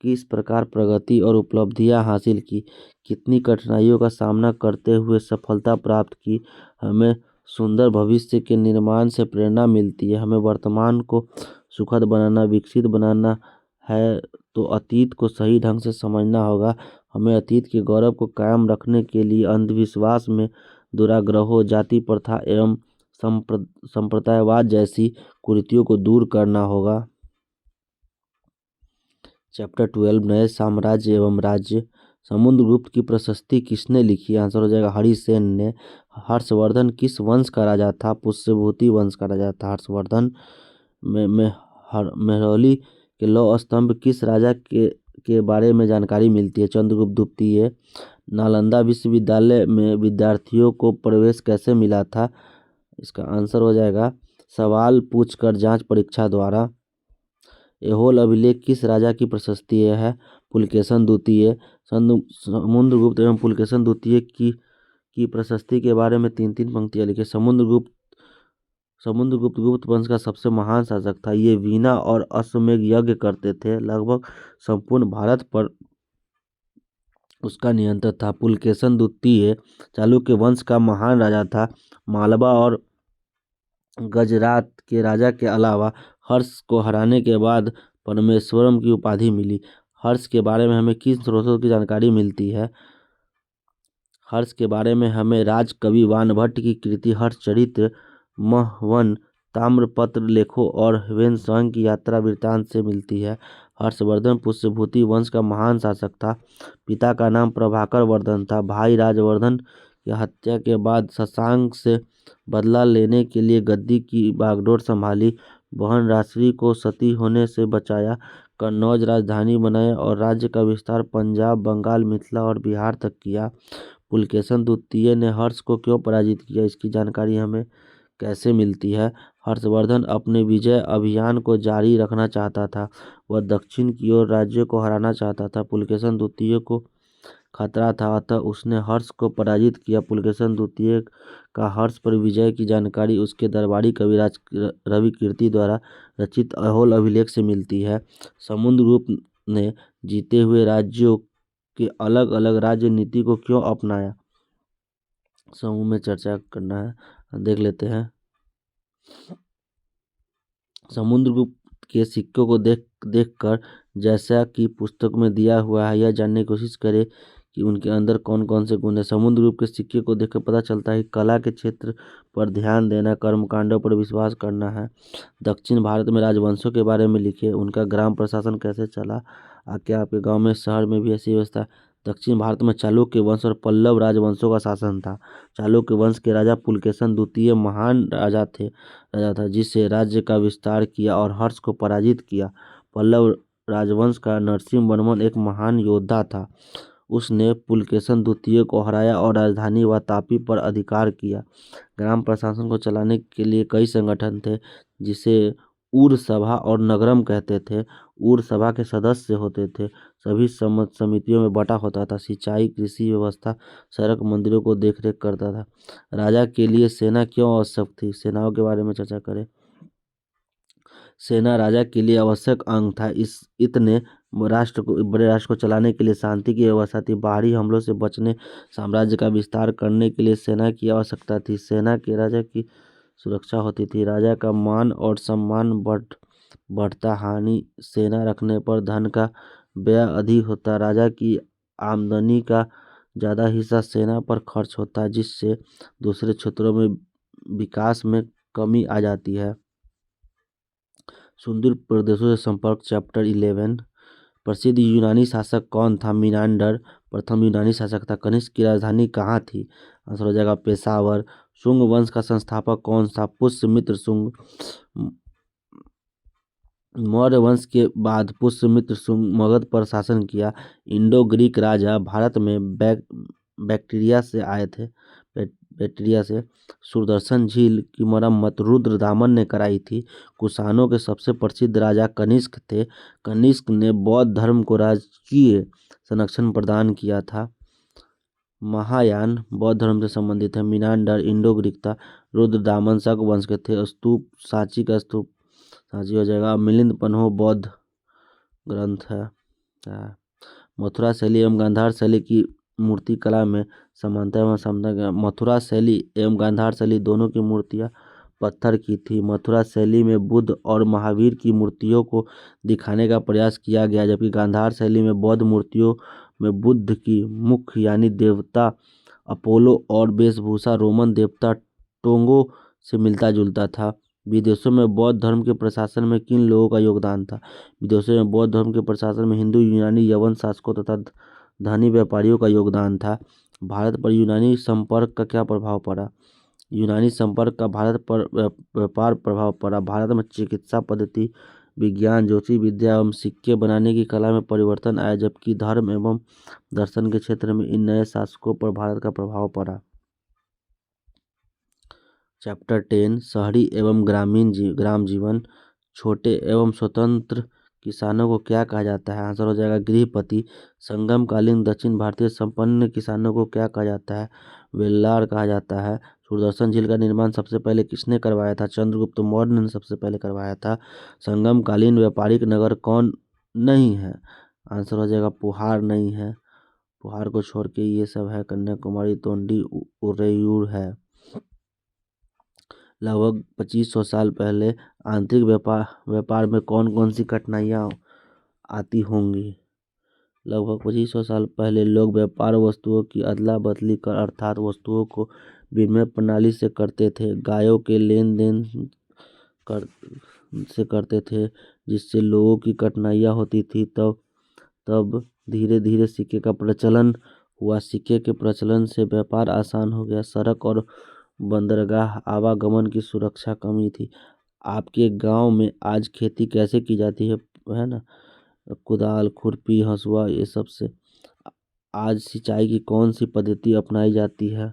किस प्रकार प्रगति और उपलब्धियां हासिल की, कितनी कठिनाइयों का सामना करते हुए सफलता प्राप्त की, हमें सुंदर भविष्य के निर्माण से प्रेरणा मिलती है। हमें वर्तमान को सुखद बनाना, विकसित बनाना है तो अतीत को सही ढंग से समझना होगा। हमें अतीत के गौरव को कायम रखने के लिए अंधविश्वास में दुराग्रहों, जाति प्रथा एवं संप्रदायवाद जैसी कुरीतियों को दूर करना होगा। चैप्टर 12 नए साम्राज्य एवं राज्य। समुद्रगुप्त की प्रशस्ति किसने लिखी? आंसर हो जाएगा हरिसेन ने। हर्षवर्धन किस वंश का राजा था? पुष्यभूति वंश का राजा था हर्षवर्धन। मेहरौली के लौह स्तंभ किस राजा के बारे में जानकारी मिलती है? चंद्रगुप्त द्वितीय। नालंदा विश्वविद्यालय में विद्यार्थियों को प्रवेश कैसे मिला था? इसका आंसर हो जाएगा सवाल पूछकर जांच परीक्षा द्वारा। ऐहोल अभिलेख किस राजा की प्रशस्ति है? पुलकेशन द्वितीय। समुद्रगुप्त एवं पुलकेशन द्वितीय की प्रशस्ति के बारे में तीन तीन पंक्तियां लिखी। समुद्रगुप्त गुप्त वंश का सबसे महान शासक था। ये वीणा और अश्वमेध यज्ञ करते थे। लगभग संपूर्ण भारत पर उसका नियंत्रण था। पुलकेशन द्वितीय चालुक्य वंश का महान राजा था। मालवा और गजरात के राजा के अलावा हर्ष को हराने के बाद परमेश्वरम की उपाधि मिली। हर्ष के बारे में हमें किन स्रोतों की जानकारी मिलती है? हर्ष के बारे में हमें राजकवि वानभट्ट की कृति हर्षचरित्र, महवन, ताम्रपत्र लेखों और ह्वेन-त्सांग की यात्रा वृत्तांत से मिलती है। हर्षवर्धन पुष्यभूति वंश का महान शासक था। पिता का नाम प्रभाकर वर्धन था। भाई राजवर्धन की हत्या के बाद शशांक से बदला लेने के लिए गद्दी की बागडोर संभाली। बहन राजश्री को सती होने से बचाया, कन्नौज राजधानी बनाया और राज्य का विस्तार पंजाब, बंगाल, मिथिला और बिहार तक किया। पुलकेशन द्वितीय ने हर्ष को क्यों पराजित किया? इसकी जानकारी हमें कैसे मिलती है? हर्षवर्धन अपने विजय अभियान को जारी रखना चाहता था। वह दक्षिण की ओर राज्यों को हराना चाहता था। पुलकेशन द्वितीय को खतरा था, अतः उसने हर्ष को पराजित किया। पुलकेशन द्वितीय का हर्ष पर विजय की जानकारी उसके दरबारी कविराज रविकीर्ति द्वारा रचित ऐहोल अभिलेख से मिलती है। समुद्रगुप्त ने जीते हुए राज्यों के अलग अलग राज्य नीति को क्यों अपनाया? समूह में चर्चा करना है, देख लेते हैं। समुद्रगुप्त के सिक्कों को देखकर जैसा कि पुस्तक में दिया हुआ है यह जानने की कोशिश करें कि उनके अंदर कौन कौन से गुण है। समुद्रगुप्त के सिक्के को देखकर पता चलता है कि कला के क्षेत्र पर ध्यान देना, कर्मकांडों पर विश्वास करना है। दक्षिण भारत में राजवंशों के बारे में लिखे, उनका ग्राम प्रशासन कैसे चला, क्या आपके गांव में, शहर में भी ऐसी व्यवस्था? दक्षिण भारत में चालुक्य वंश और पल्लव राजवंशों का शासन था। चालुक्य वंश के राजा पुलकेशन द्वितीय महान राजा था जिससे राज्य का विस्तार किया और हर्ष को पराजित किया। पल्लव राजवंश का नरसिंहवर्मन एक महान योद्धा था। उसने पुलकेशन द्वितीय को हराया और राजधानी वातापी पर अधिकार किया। ग्राम प्रशासन को चलाने के लिए कई संगठन थे जिसे ऊर सभा और नगरम कहते थे। ऊर सभा के सदस्य होते थे, सभी समितियों में बटा होता था। सिंचाई, कृषि व्यवस्था, सड़क, मंदिरों को देखरेख करता था। राजा के लिए सेना क्यों आवश्यक थी? सेनाओं के बारे में चर्चा करें। सेना राजा के लिए आवश्यक अंग था। इतने बड़े राष्ट्र को चलाने के लिए शांति की व्यवस्था थी। बाहरी हमलों से बचने, साम्राज्य का विस्तार करने के लिए सेना की आवश्यकता थी। सेना के राजा की सुरक्षा होती थी। राजा का मान और सम्मान बढ़ता। हानि सेना रखने पर धन का व्यय अधिक होता। राजा की आमदनी का ज़्यादा हिस्सा सेना पर खर्च होता है जिससे दूसरे क्षेत्रों में विकास में कमी आ जाती है। सुदूर प्रदेशों से संपर्क। चैप्टर 11 प्रसिद्ध यूनानी शासक कौन था? मीनांडर प्रथम यूनानी शासक था। कनिष्क की राजधानी कहाँ थी? आंसर हो जाएगा पेशावर। शुंग वंश का संस्थापक कौन था? पुष्यमित्र शुंग। मौर्य वंश के बाद पुष्यमित्र शुंग मगध पर शासन किया। इंडो ग्रीक राजा भारत में बैक्ट्रिया से आए थे। बैक्टीरिया से। सुदर्शन झील की मरम्मत रुद्रदामन ने कराई थी। कुषाणों के सबसे प्रसिद्ध राजा कनिष्क थे। कनिष्क ने बौद्ध धर्म को राजकीय संरक्षण प्रदान किया था। महायान बौद्ध धर्म से संबंधित है। मिनांडर इंडो ग्रीक था। रुद्रदामन शक वंश के थे। स्तूप सांची का स्तूप सांची हो जाएगा। मिलिंद पन्हो बौद्ध ग्रंथ है। मथुरा शैली एवं गांधार शैली की मूर्ति कला में समानता एवं समता। मथुरा शैली एवं गांधार शैली दोनों की मूर्तियां पत्थर की थी। मथुरा शैली में बुद्ध और महावीर की मूर्तियों को दिखाने का प्रयास किया गया, जबकि गांधार शैली में बौद्ध मूर्तियों में बुद्ध की मुख यानी देवता अपोलो और वेशभूषा रोमन देवता टोंगो से मिलता जुलता था। विदेशों में बौद्ध धर्म के प्रशासन में किन लोगों का योगदान था? विदेशों में बौद्ध धर्म के प्रशासन में हिंदू, यूनानी, यवन शासकों तथा धनी व्यापारियों का योगदान था। भारत पर यूनानी संपर्क का क्या प्रभाव पड़ा? यूनानी संपर्क का भारत पर व्यापार प्रभाव पड़ा। भारत में चिकित्सा पद्धति, विज्ञान, ज्योतिष विद्या एवं सिक्के बनाने की कला में परिवर्तन आया, जबकि धर्म एवं दर्शन के क्षेत्र में इन नए शासकों पर भारत का प्रभाव पड़ा। चैप्टर 10 शहरी एवं ग्राम जीवन। छोटे एवं स्वतंत्र किसानों को क्या कहा जाता है? आंसर हो जाएगा गृहपति। संगमकालीन दक्षिण भारतीय संपन्न किसानों को क्या कहा जाता है? वेल्लार कहा जाता है। सुदर्शन झील का निर्माण सबसे पहले किसने करवाया था? चंद्रगुप्त मौर्य ने सबसे पहले करवाया था। संगमकालीन व्यापारिक नगर कौन नहीं है? आंसर हो जाएगा पुहार नहीं है। पुहार को छोड़ के ये सब है कन्याकुमारी, तोंडी, उरेयूर है। लगभग 2500 साल पहले आंतरिक व्यापार में कौन कौन सी कठिनाइयाँ आती होंगी? लगभग 2500 साल पहले लोग व्यापार वस्तुओं की अदला बदली कर अर्थात वस्तुओं को विनिमय प्रणाली से करते थे। गायों के लेन देन से करते थे, जिससे लोगों की कठिनाइयाँ होती थी। तब धीरे धीरे सिक्के का प्रचलन हुआ। सिक्के के प्रचलन से व्यापार आसान हो गया। सड़क और बंदरगाह आवागमन की सुरक्षा कमी थी। आपके गांव में आज खेती कैसे की जाती है ना? कुदाल, खुरपी, हंसुआ ये सब से। आज सिंचाई की कौन सी पद्धति अपनाई जाती है?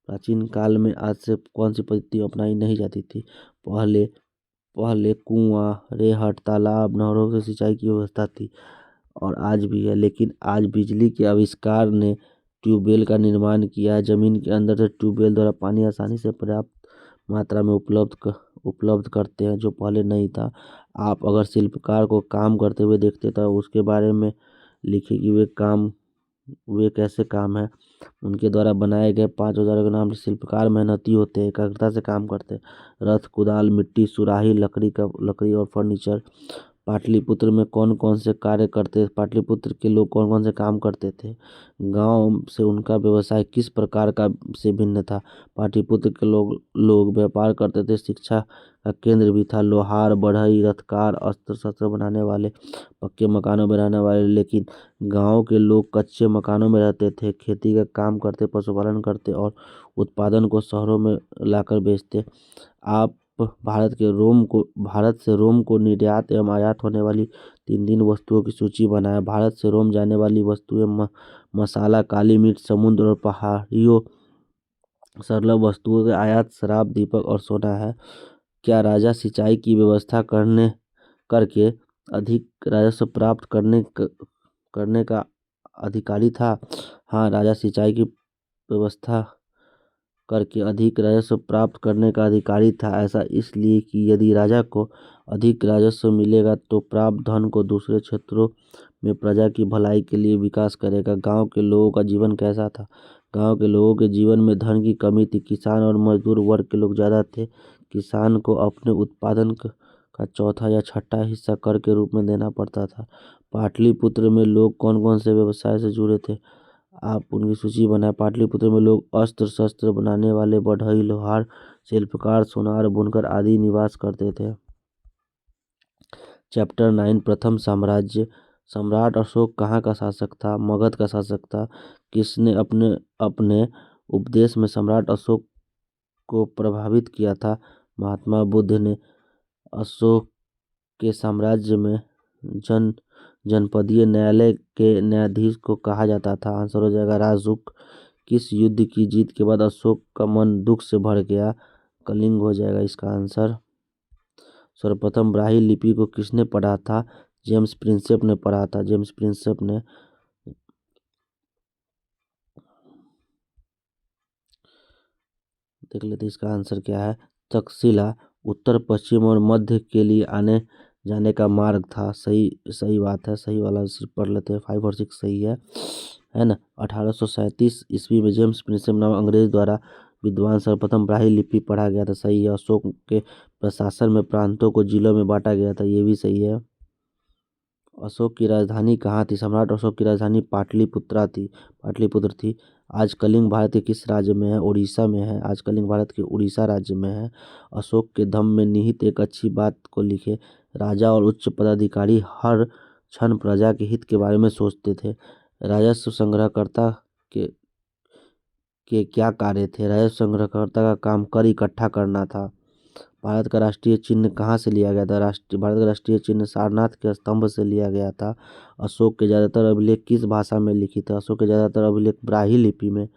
प्राचीन काल में आज से कौन सी पद्धति अपनाई नहीं जाती थी? पहले कुआं, रेहट, तालाब, नहरों से सिंचाई की व्यवस्था थी और आज भी है, लेकिन आज बिजली के आविष्कार ने ट्यूबवेल का निर्माण किया है। जमीन के अंदर से ट्यूबवेल द्वारा पानी आसानी से पर्याप्त मात्रा में उपलब्ध करते हैं, जो पहले नहीं था। आप अगर शिल्पकार को काम करते हुए देखते तो उसके बारे में लिखिए कि वे कैसे काम है। उनके द्वारा बनाए गए 5 औजारों के नाम। शिल्पकार मेहनती होते हैं, एकाग्रता से काम करते हैं। रथ, कुदाल, मिट्टी, सुराही, लकड़ी और फर्नीचर। पाटलिपुत्र में कौन कौन से कार्य करते? पाटलिपुत्र के लोग कौन कौन से काम करते थे? गांव से उनका व्यवसाय किस प्रकार का से भिन्न था? पाटलिपुत्र के लोग व्यापार करते थे। शिक्षा का केंद्र भी था। लोहार, बढ़ई, रथकार, अस्त्र शस्त्र बनाने वाले, पक्के मकानों में रहने वाले। लेकिन गांव के लोग कच्चे मकानों में रहते थे, खेती का काम करते, पशुपालन करते और उत्पादन को शहरों में लाकर बेचते। आप भारत से रोम को निर्यात एवं आयात होने वाली 3 वस्तुओं की सूची बनाएं। भारत से रोम जाने वाली वस्तुएं मसाला, काली मिर्च, समुद्र और पहाड़ियों सरल वस्तुओं के आयात शराब, दीपक और सोना है। क्या राजा सिंचाई की व्यवस्था करके अधिक राजस्व प्राप्त करने का अधिकारी था? हाँ, राजा सिंचाई की व्यवस्था करके अधिक राजस्व प्राप्त करने का अधिकारी था। ऐसा इसलिए कि यदि राजा को अधिक राजस्व मिलेगा तो प्राप्त धन को दूसरे क्षेत्रों में प्रजा की भलाई के लिए विकास करेगा। गांव के लोगों का जीवन कैसा था? गांव के लोगों के जीवन में धन की कमी थी। किसान और मजदूर वर्ग के लोग ज़्यादा थे। किसान को अपने उत्पादन का चौथा या छठा हिस्सा कर के रूप में देना पड़ता था। पाटलिपुत्र में लोग कौन कौन से व्यवसाय से जुड़े थे? आप उनकी सूची बनाएं। पाटलिपुत्र में लोग अस्त्र शस्त्र बनाने वाले, बढ़ई, लोहार, शिल्पकार, सोनार, बुनकर आदि निवास करते थे। चैप्टर 9 प्रथम साम्राज्य। सम्राट अशोक कहाँ का शासक था? मगध का शासक था। किसने अपने उपदेश में सम्राट अशोक को प्रभावित किया था? महात्मा बुद्ध ने। अशोक के साम्राज्य में जनपदीय न्यायालय के न्यायाधीश को कहा जाता था। आंसर हो जाएगा राजुक। किस युद्ध की जीत के बाद अशोक का मन दुख से भर गया? कलिंग हो जाएगा इसका आंसर। सर्वप्रथम ब्राह्मी लिपि को किसने पढ़ा था? जेम्स प्रिंसेप ने पढ़ा था। जेम्स प्रिंसेप ने। देख लेते इसका आंसर क्या है। तक्षशिला उत्तर पश्चिम और मध्य के लिए आने जाने का मार्ग था। सही सही बात है। सही वाला सिर्फ पढ़ लेते हैं। 5 और 6 सही है ना। 1837 ईस्वी में जेम्स प्रिंसेप नामक अंग्रेज द्वारा विद्वान सर्वप्रथम ब्राह्मी लिपि पढ़ा गया था। सही है। अशोक के प्रशासन में प्रांतों को जिलों में बांटा गया था। ये भी सही है। अशोक की राजधानी कहाँ थी? सम्राट अशोक की राजधानी पाटलिपुत्र थी। आज कलिंग भारत के किस राज्य में है? उड़ीसा में है। आज कलिंग भारत के उड़ीसा राज्य में है। अशोक के धम्म में निहित एक अच्छी बात को लिखे। राजा और उच्च पदाधिकारी हर क्षण प्रजा के हित के बारे में सोचते थे। राजस्व संग्रहकर्ता के क्या कार्य थे? राजस्व संग्रहकर्ता का काम कर इकट्ठा करना था। भारत का राष्ट्रीय चिन्ह कहाँ से लिया गया था? भारत का राष्ट्रीय चिन्ह सारनाथ के स्तंभ से लिया गया था। अशोक के ज़्यादातर अभिलेख किस भाषा में लिखित थे? अशोक के ज़्यादातर अभिलेख ब्राह्मी लिपि में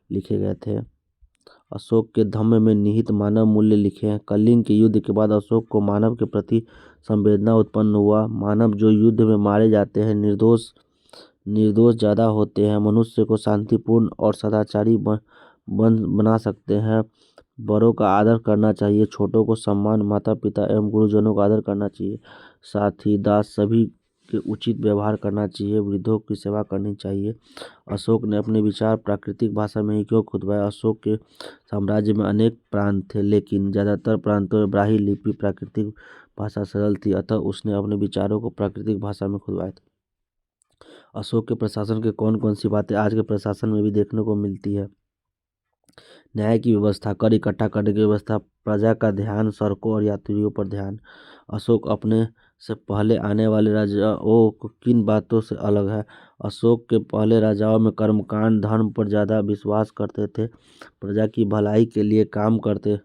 लिखे गए थे। अशोक के धम्म में निहित मानव मूल्य लिखे हैं। कलिंग के युद्ध के बाद अशोक को मानव के प्रति संवेदना उत्पन्न हुआ। मानव जो युद्ध में मारे जाते हैं निर्दोष ज़्यादा होते हैं। मनुष्य को शांतिपूर्ण और सदाचारी बना सकते हैं। बड़ों का आदर करना चाहिए। छोटों को सम्मान, माता पिता एवं गुरुजनों का आदर करना चाहिए। साथी दास सभी के उचित व्यवहार करना चाहिए। वृद्धों की सेवा करनी चाहिए। अशोक ने अपने विचार प्राकृतिक भाषा में ही क्यों खुदवाए? अशोक के साम्राज्य में अनेक प्रांत थे, लेकिन ज़्यादातर प्रांतों में ब्राह्मी लिपि प्राकृतिक भाषा सरल थी, अतः उसने अपने विचारों को प्राकृतिक भाषा में खुदवाया था। अशोक के प्रशासन के कौन कौन सी बातें आज के प्रशासन में भी देखने को मिलती है? न्याय की व्यवस्था, कर इकट्ठा करने की व्यवस्था, प्रजा का ध्यान, सड़कों और यात्रियों पर ध्यान। अशोक अपने से पहले आने वाले राजाओं को किन बातों से अलग है? अशोक के पहले राजाओं में कर्मकांड, धर्म पर ज़्यादा विश्वास करते थे, प्रजा की भलाई के लिए काम करते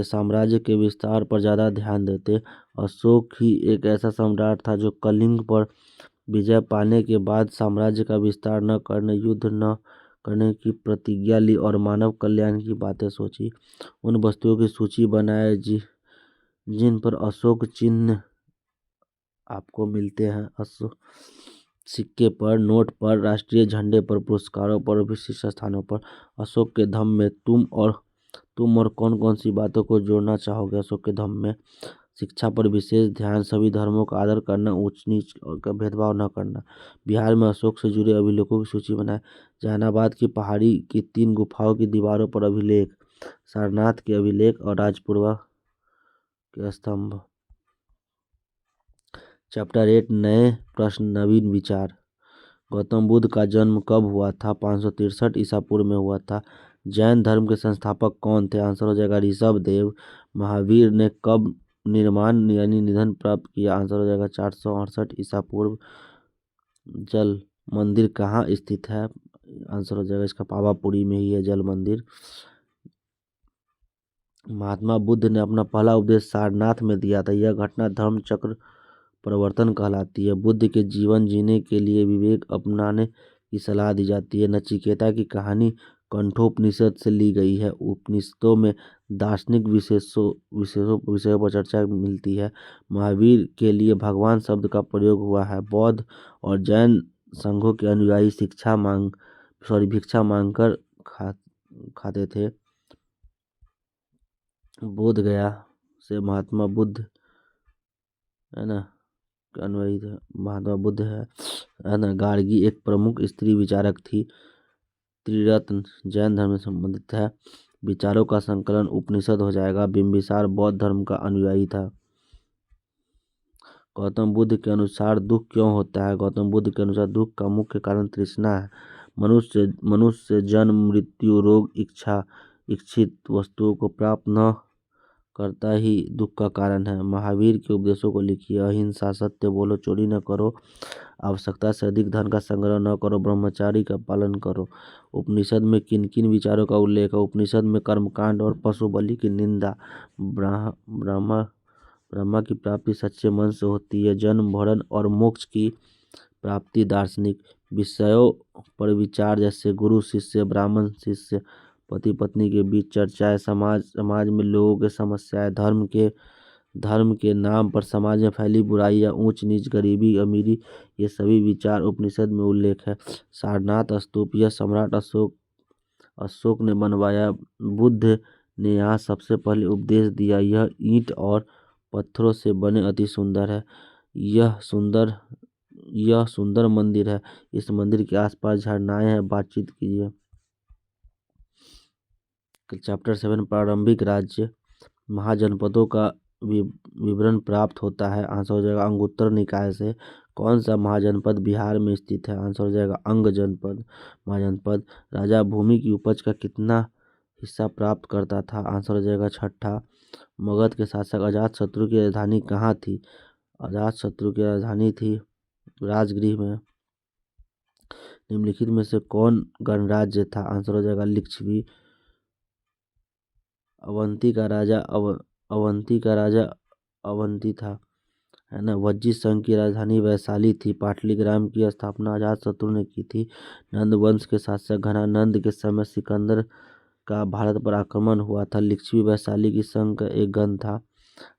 साम्राज्य के विस्तार पर ज़्यादा ध्यान देते। अशोक ही एक ऐसा सम्राट था जो कलिंग पर विजय पाने के बाद साम्राज्य का विस्तार न करने, युद्ध न करने की प्रतिज्ञा ली और मानव कल्याण की बातें सोची। उन वस्तुओं की सूची बनाए जिन पर अशोक चिन्ह आपको मिलते हैं। अशोक सिक्के पर, नोट पर, राष्ट्रीय झंडे पर, पुरस्कारों पर, विशिष्ट स्थानों पर। अशोक के धम्म में तुम और कौन कौन सी बातों को जोड़ना चाहोगे? अशोक के धम्म में शिक्षा पर विशेष ध्यान, सभी धर्मों का आदर करना, ऊंच नीच का भेदभाव न करना। बिहार में अशोक से जुड़े अभिलेखों की सूची बनाए। जहानाबाद की पहाड़ी की 3 गुफाओं की दीवारों पर अभिलेख, सारनाथ के अभिलेख और राजपुरवा के स्तंभ। चैप्टर 8 नए प्रश्न, नवीन विचार। गौतम बुद्ध का जन्म कब हुआ था? 563 ईसा पूर्व में हुआ था। जैन धर्म के संस्थापक कौन थे? आंसर हो जाएगा ऋषभ देव। महावीर ने कब निर्माण यानी निधन प्राप्त किया? आंसर हो जाएगा 468 ईसा पूर्व। जल मंदिर कहाँ स्थित है? आंसर हो जाएगा इसका पावापुरी में ही है जल मंदिर। महात्मा बुद्ध ने अपना पहला उपदेश सारनाथ में दिया था। यह घटना धर्म चक्र परिवर्तन कहलाती है। बुद्ध के जीवन जीने के लिए विवेक अपनाने की सलाह दी जाती है। नचिकेता की कहानी कंठोपनिषद से ली गई है। उपनिषदों में दार्शनिक विषयों पर चर्चा मिलती है। महावीर के लिए भगवान शब्द का प्रयोग हुआ है। बौद्ध और जैन संघों के अनुयायी भिक्षा मांगकर खाते थे। बोध गया से महात्मा बुद्ध है ना अनुयायी थे। महात्मा बुद्ध है ना। गार्गी एक प्रमुख स्त्री विचारक थी। त्रिरत्न जैन धर्म से संबंधित है। विचारों का संकलन उपनिषद हो जाएगा। बिंबिसार बौद्ध धर्म का अनुयायी था। गौतम बुद्ध के अनुसार दुख क्यों होता है? गौतम बुद्ध के अनुसार दुख का मुख्य कारण तृष्णा है। मनुष्य जन्म, मृत्यु, रोग, इच्छित वस्तुओं को प्राप्त न करता ही दुख का कारण है। महावीर के उपदेशों को लिखिए। अहिंसा, सत्य बोलो, चोरी न करो, आवश्यकता से अधिक धन का संग्रह न करो, ब्रह्मचारी का पालन करो। उपनिषद में किन किन विचारों का उल्लेख है? उपनिषद में कर्मकांड और पशु बलि की निंदा, ब्रह्मा की प्राप्ति सच्चे मन से होती है, जन्म, मरण और मोक्ष की प्राप्ति दार्शनिक, विषयों पर विचार, जैसे गुरु शिष्य, ब्राह्मण शिष्य, पति पत्नी के बीच चर्चाएं, समाज में लोगों के समस्याएं, धर्म के नाम पर समाज में फैली बुराइयां, ऊंच नीच, गरीबी अमीरी, ये सभी विचार उपनिषद में उल्लेख है। सारनाथ स्तूप, यह सम्राट अशोक ने बनवाया। बुद्ध ने यहाँ सबसे पहले उपदेश दिया। यह ईंट और पत्थरों से बने अति सुंदर है। यह सुंदर मंदिर है। इस मंदिर के आसपास झरनाएं हैं। बातचीत कीजिए। चैप्टर 7 प्रारंभिक राज्य। महाजनपदों का विवरण प्राप्त होता है। आंसर हो जाएगा अंगुत्तर निकाय से। कौन सा महाजनपद बिहार में स्थित है? आंसर हो जाएगा अंग जनपद महाजनपद। राजा भूमि की उपज का कितना हिस्सा प्राप्त करता था? आंसर हो जाएगा छठा। मगध के शासक अजातशत्रु की राजधानी कहाँ थी? अजातशत्रु की राजधानी थी राजगृह में। निम्नलिखित में से कौन गणराज्य था? आंसर हो जाएगा लिच्छवी। अवंती का राजा अवंती था, है ना। वज्जी संघ की राजधानी वैशाली थी। पाटलिग्राम की स्थापना अजातशत्रु ने की थी। नंद वंश के शासक घनानंद के समय सिकंदर का भारत पर आक्रमण हुआ था। लिच्छवी वैशाली की संघ का एक गण था।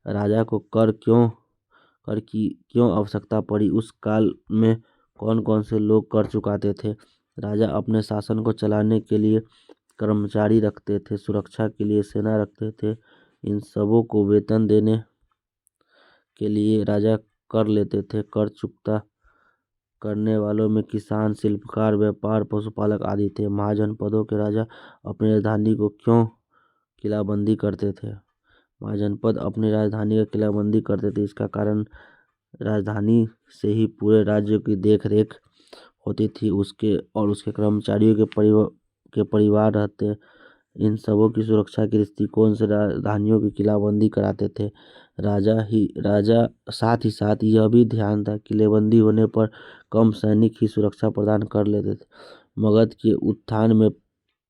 राजा को कर की क्यों आवश्यकता पड़ी? उस काल में कौन कौन से लोग कर चुकाते थे? राजा अपने शासन को चलाने के लिए कर्मचारी रखते थे, सुरक्षा के लिए सेना रखते थे। इन सबों को वेतन देने के लिए राजा कर लेते थे। कर चुकता करने वालों में किसान, शिल्पकार, व्यापार, पशुपालक आदि थे। महाजनपदों के राजा अपनी राजधानी को क्यों किलाबंदी करते थे? महाजनपद अपनी राजधानी का किलाबंदी करते थे। इसका कारण राजधानी से ही पूरे राज्य की देखरेख होती थी। उसके कर्मचारियों के परिवार रहते। इन सबों की सुरक्षा के दृष्टिकोण से राजधानियों की किलाबंदी कराते थे राजा। साथ ही साथ यह भी ध्यान था किलेबंदी होने पर कम सैनिक ही सुरक्षा प्रदान कर लेते थे। मगध के उत्थान में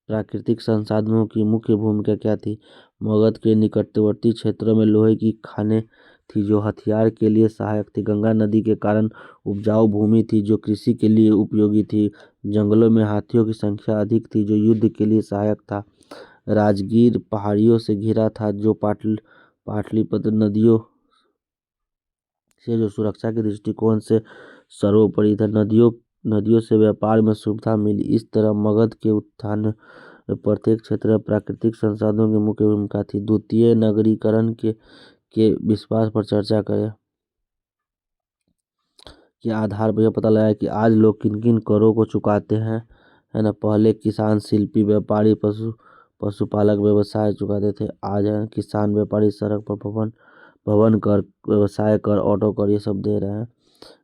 प्राकृतिक संसाधनों की मुख्य भूमिका क्या थी? मगध के निकटवर्ती क्षेत्रों में लोहे की खानें थी जो हथियार के लिए सहायक थी। गंगा नदी के कारण उपजाऊ भूमि थी जो कृषि के लिए उपयोगी थी। जंगलों में हाथियों की संख्या अधिक थी जो युद्ध के लिए सहायक था। राजगीर पहाड़ियों से घिरा था जो पाटलिपुत्र नदियों से जो सुरक्षा के दृष्टिकोण से सर्वोपरि था। नदियों से व्यापार में सुविधा मिली। इस तरह मगध के उत्थान में प्रत्येक क्षेत्र में प्राकृतिक संसाधनों की मुख्य भूमिका थी। द्वितीय नगरीकरण के विश्वास पर चर्चा करें। के आधार पर यह पता लगा कि आज लोग किन किन करों को चुकाते हैं, है ना। पहले किसान, शिल्पी, व्यापारी, पशुपालक व्यवसाय चुकाते थे। आज है किसान, व्यापारी सड़क पर भवन कर, व्यवसाय कर, ऑटो कर, ये सब दे रहे हैं।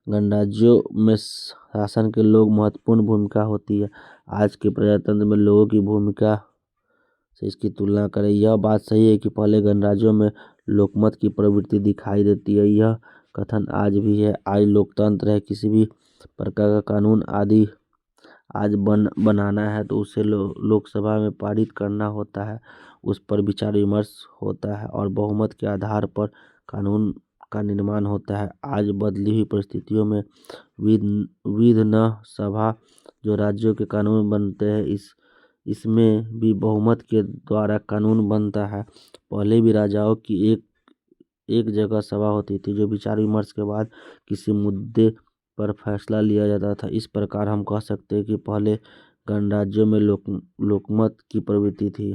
गणराज्यों में शासन के लोग महत्वपूर्ण भूमिका होती है। आज के प्रजातंत्र में लोगों की भूमिका से इसकी तुलना करें। यह बात सही है कि पहले गणराज्यों में लोकमत की प्रवृत्ति दिखाई देती है। यह कथन आज भी है। आज लोकतंत्र है। किसी भी प्रकार का कानून आदि आज बनाना है तो उसे लोकसभा में पारित करना होता है। उस पर विचार विमर्श होता है और बहुमत के आधार पर कानून का निर्माण होता है। आज बदली हुई परिस्थितियों में विधान सभा जो राज्यों के कानून बनते हैं, इसमें भी बहुमत के द्वारा कानून बनता है। पहले भी राजाओं की एक जगह सभा होती थी जो विचार विमर्श के बाद किसी मुद्दे पर फैसला लिया जाता था। इस प्रकार हम कह सकते हैं कि पहले गणराज्यों में लोकमत की प्रवृत्ति थी।